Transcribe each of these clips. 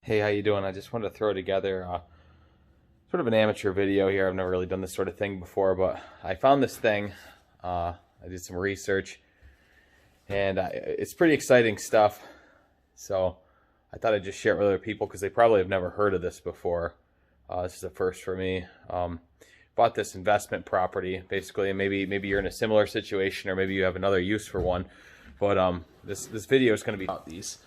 Hey, how you doing? I just wanted to throw together sort of an amateur video here. I've never really done this sort of thing before, but I found this thing. I did some research, and it's pretty exciting stuff. So I thought I'd just share it with other people because they probably have never heard of this before. This is a first for me. Bought this investment property, basically, and maybe you're in a similar situation, or maybe you have another use for one. But this video is going to be about these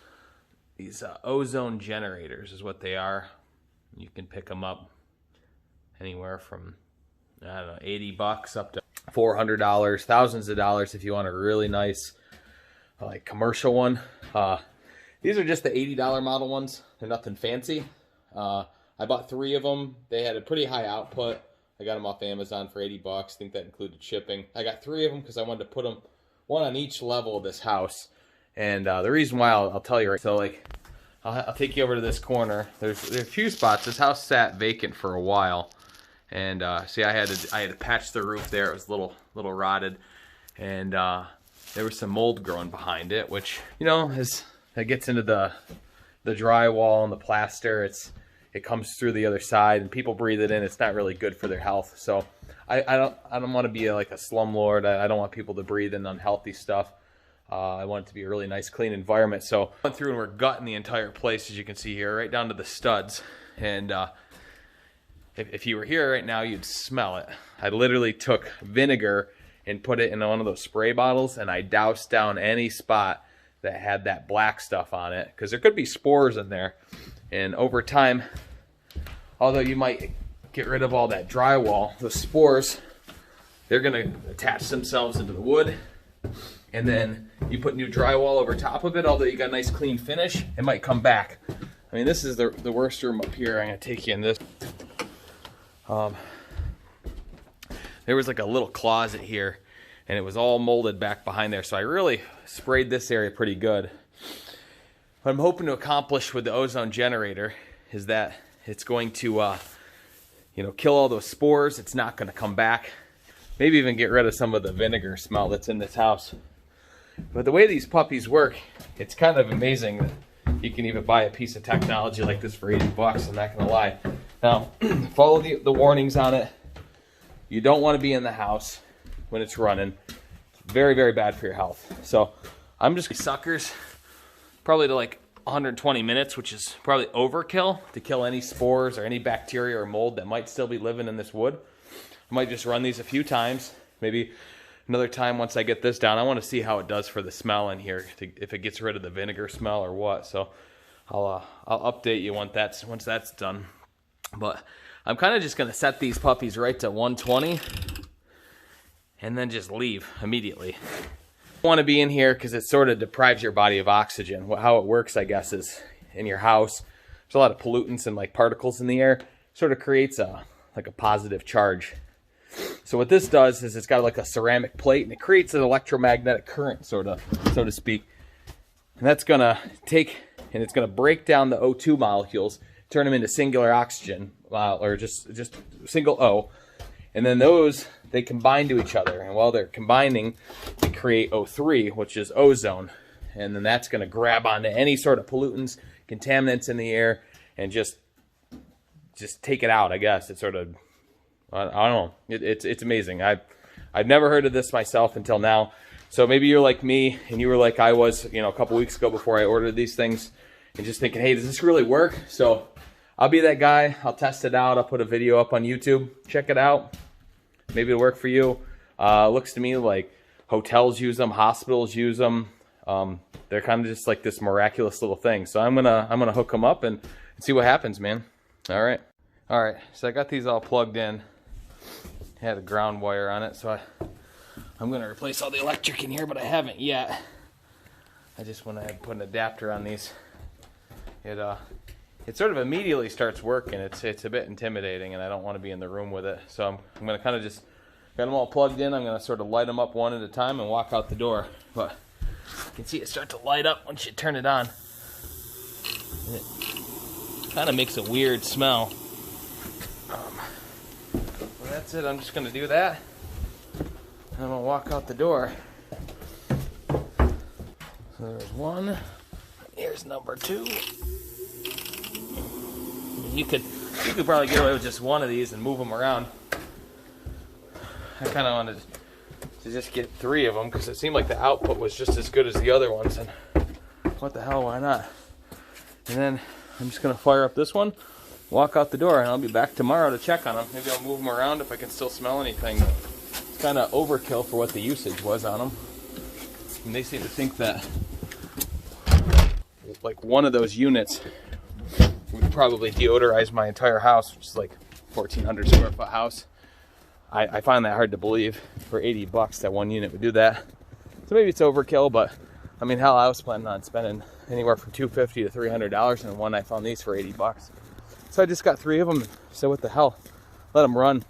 ozone generators is what they are. You can pick them up anywhere from, I don't know, 80 bucks up to $400, thousands of dollars if you want a really nice like commercial one. These are just the $80 model ones. They're nothing fancy. I bought 3 of them. They had a pretty high output. I got them off Amazon for 80 bucks. I think that included shipping. I got 3 of them because I wanted to put them one on each level of this house. And the reason why I'll tell you right. So like, I'll take you over to this corner. There's a few spots. This house sat vacant for a while, and see, I had to patch the roof there. It was a little rotted, and there was some mold growing behind it, which, you know, as it gets into the drywall and the plaster, it comes through the other side, and people breathe it in. It's not really good for their health. So I don't want to be like a slumlord. I don't want people to breathe in unhealthy stuff. I want it to be a really nice, clean environment. So I went through and we're gutting the entire place, as you can see here, right down to the studs. And if you were here right now, you'd smell it. I literally took vinegar and put it in one of those spray bottles, and I doused down any spot that had that black stuff on it, because there could be spores in there. And over time, although you might get rid of all that drywall, the spores, they're going to attach themselves into the wood. And then you put new drywall over top of it, although you got a nice clean finish, it might come back. I mean, this is the worst room up here. I'm going to take you in this. There was like a little closet here, and it was all molded back behind there. So I really sprayed this area pretty good. What I'm hoping to accomplish with the ozone generator is that it's going to, kill all those spores. It's not going to come back. Maybe even get rid of some of the vinegar smell that's in this house. But the way these puppies work, it's kind of amazing that you can even buy a piece of technology like this for 80 bucks, I'm not going to lie. Now, follow the warnings on it. You don't want to be in the house when it's running. It's very, very bad for your health. So I'm just suckers, probably to like 120 minutes, which is probably overkill to kill any spores or any bacteria or mold that might still be living in this wood. I might just run these a few times, maybe another time once I get this down. I want to see how it does for the smell in here, if it gets rid of the vinegar smell or what. So I'll update you once that's done. But I'm kind of just going to set these puppies right to 120 and then just leave immediately. I want to be in here because it sort of deprives your body of oxygen. How it works, I guess, is in your house, there's a lot of pollutants and like particles in the air. It sort of creates like a positive charge. So what this does is it's got like a ceramic plate, and it creates an electromagnetic current, so to speak. And that's going to it's going to break down the O2 molecules, turn them into singular oxygen, or just single O. And then they combine to each other. And while they're combining, they create O3, which is ozone. And then that's going to grab onto any sort of pollutants, contaminants in the air, and just take it out, I guess. It's sort of, I don't know. It's amazing. I've never heard of this myself until now. So maybe you're like me, and you were like I was, a couple weeks ago before I ordered these things, and just thinking, hey, does this really work? So I'll be that guy. I'll test it out. I'll put a video up on YouTube. Check it out. Maybe it'll work for you. Looks to me like hotels use them, hospitals use them. They're kind of just like this miraculous little thing. So I'm gonna hook them up and see what happens, man. All right. So I got these all plugged in. Had a ground wire on it, so I'm going to replace all the electric in here, but I haven't yet. I just went ahead and put an adapter on these. It sort of immediately starts working. It's a bit intimidating, and I don't want to be in the room with it. So I'm going to kind of just got them all plugged in. I'm going to sort of light them up one at a time and walk out the door. But you can see it start to light up once you turn it on. And it kind of makes a weird smell. That's it. I'm just going to do that. And I'm going to walk out the door. So there's one. Here's number 2. you could probably get away with just one of these and move them around. I kind of wanted to just get 3 of them because it seemed like the output was just as good as the other ones, and what the hell, why not? And then I'm just gonna fire up this one, walk out the door, and I'll be back tomorrow to check on them. Maybe I'll move them around if I can still smell anything. It's kind of overkill for what the usage was on them. And they seem to think that like one of those units would probably deodorize my entire house, which is like 1,400 square foot house. I find that hard to believe. For 80 bucks that one unit would do that. So maybe it's overkill, but I mean, hell, I was planning on spending anywhere from $250 to $300, and one I found these for 80 bucks. So I just got 3 of them. So what the hell? Let them run.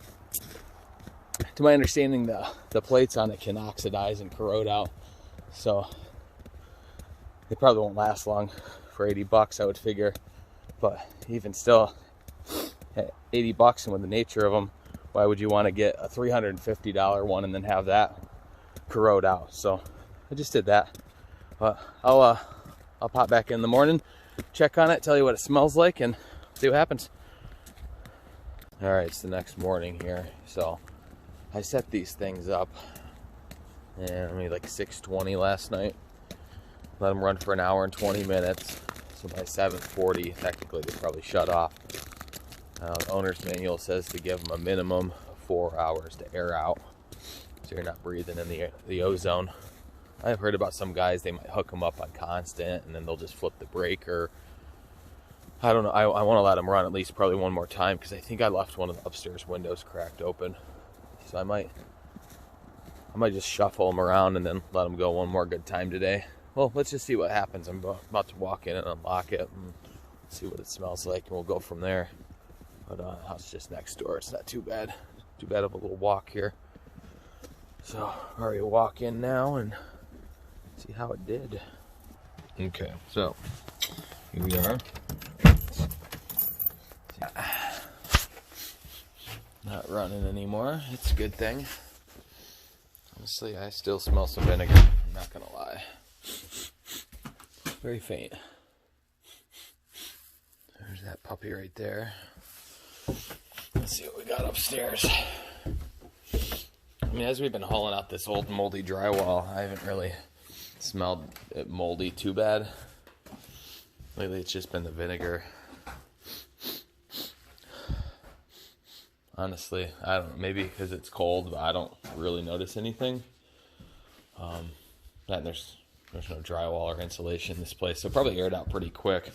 To my understanding, the plates on it can oxidize and corrode out. So they probably won't last long for 80 bucks, I would figure. But even still, at 80 bucks and with the nature of them, why would you want to get a $350 one and then have that corrode out? So I just did that. But I'll pop back in the morning, check on it, tell you what it smells like, and see what happens. All right, it's the next morning here. So I set these things up, and I made like 6:20 last night. Let them run for an hour and 20 minutes. So by 7:40, technically they probably shut off. The owner's manual says to give them a minimum of 4 hours to air out, so you're not breathing in the ozone. I've heard about some guys, they might hook them up on constant and then they'll just flip the breaker. I don't know. I want to let them run at least probably one more time, because I think I left one of the upstairs windows cracked open. So I might just shuffle them around and then let them go one more good time today. Well, let's just see what happens. I'm about to walk in and unlock it and see what it smells like, and we'll go from there. But the house is just next door. It's not too bad. Too bad of a little walk here. So I'll already walk in now and see how it did. Okay, so here we are. Not running anymore. It's a good thing. Honestly, I still smell some vinegar. I'm not gonna lie. Very faint. There's that puppy right there. Let's see what we got upstairs. I mean, as we've been hauling out this old moldy drywall, I haven't really smelled it moldy too bad. Lately it's just been the vinegar. Honestly, I don't know, maybe because it's cold, but I don't really notice anything. And there's no drywall or insulation in this place, so probably aired out pretty quick.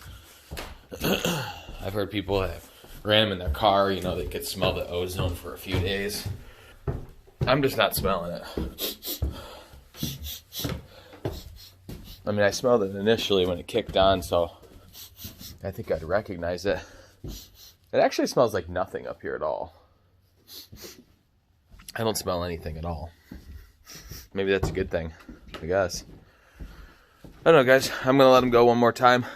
I've heard people that ran them in their car, you know, they could smell the ozone for a few days. I'm just not smelling it. I mean, I smelled it initially when it kicked on, so I think I'd recognize it. It actually smells like nothing up here at all. I don't smell anything at all. Maybe that's a good thing, I guess. I don't know, guys. I'm going to let them go one more time.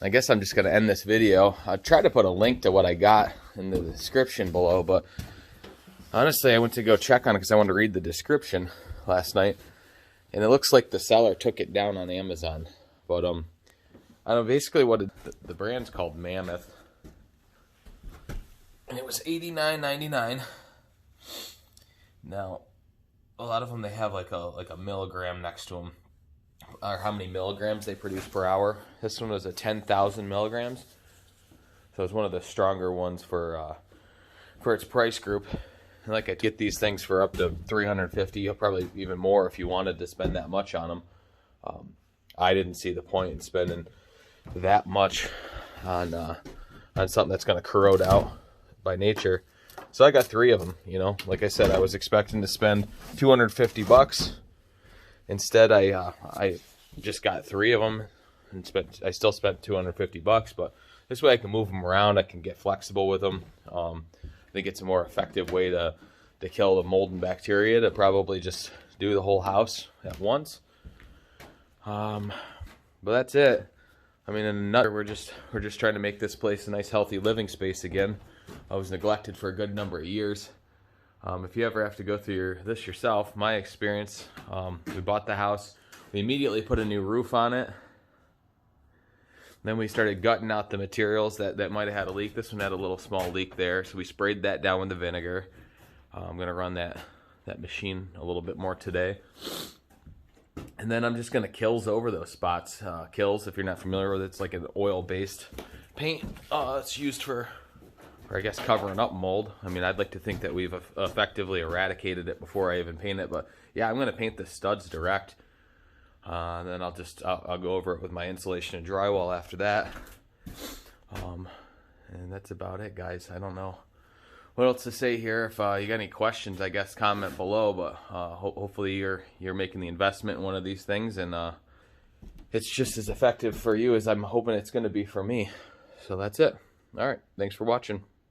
I guess I'm just going to end this video. I'll try to put a link to what I got in the description below, but honestly, I went to go check on it because I wanted to read the description last night, and it looks like the seller took it down on Amazon. But I don't know, basically what the brand's called Mammoth, and it was $89.99. Now, a lot of them, they have like a milligram next to them, or how many milligrams they produce per hour. This one was a 10,000 milligrams, so it's one of the stronger ones for its price group. And like, I get these things for up to $350, probably even more if you wanted to spend that much on them. I didn't see the point in spending that much on something that's going to corrode out by nature. So I got 3 of them, you know. Like I said, I was expecting to spend $250. Instead, I just got 3 of them and I still spent $250, but this way I can move them around. I can get flexible with them. I think it's a more effective way to kill the mold and bacteria, to probably just do the whole house at once. But that's it. I mean, in a nutshell, we're just trying to make this place a nice, healthy living space again. I was neglected for a good number of years. If you ever have to go through this yourself, my experience, we bought the house. We immediately put a new roof on it. Then we started gutting out the materials that might have had a leak. This one had a little small leak there, so we sprayed that down with the vinegar. I'm going to run that machine a little bit more today. And then I'm just going to Kills over those spots. Kills, if you're not familiar with it, it's like an oil-based paint. It's used for, I guess, covering up mold. I mean, I'd like to think that we've effectively eradicated it before I even paint it. But yeah, I'm going to paint the studs direct. And then I'll go over it with my insulation and drywall after that. And that's about it, guys. I don't know what else to say here. If you got any questions, I guess comment below. But hopefully you're making the investment in one of these things, and it's just as effective for you as I'm hoping it's going to be for me. So that's it. All right. Thanks for watching.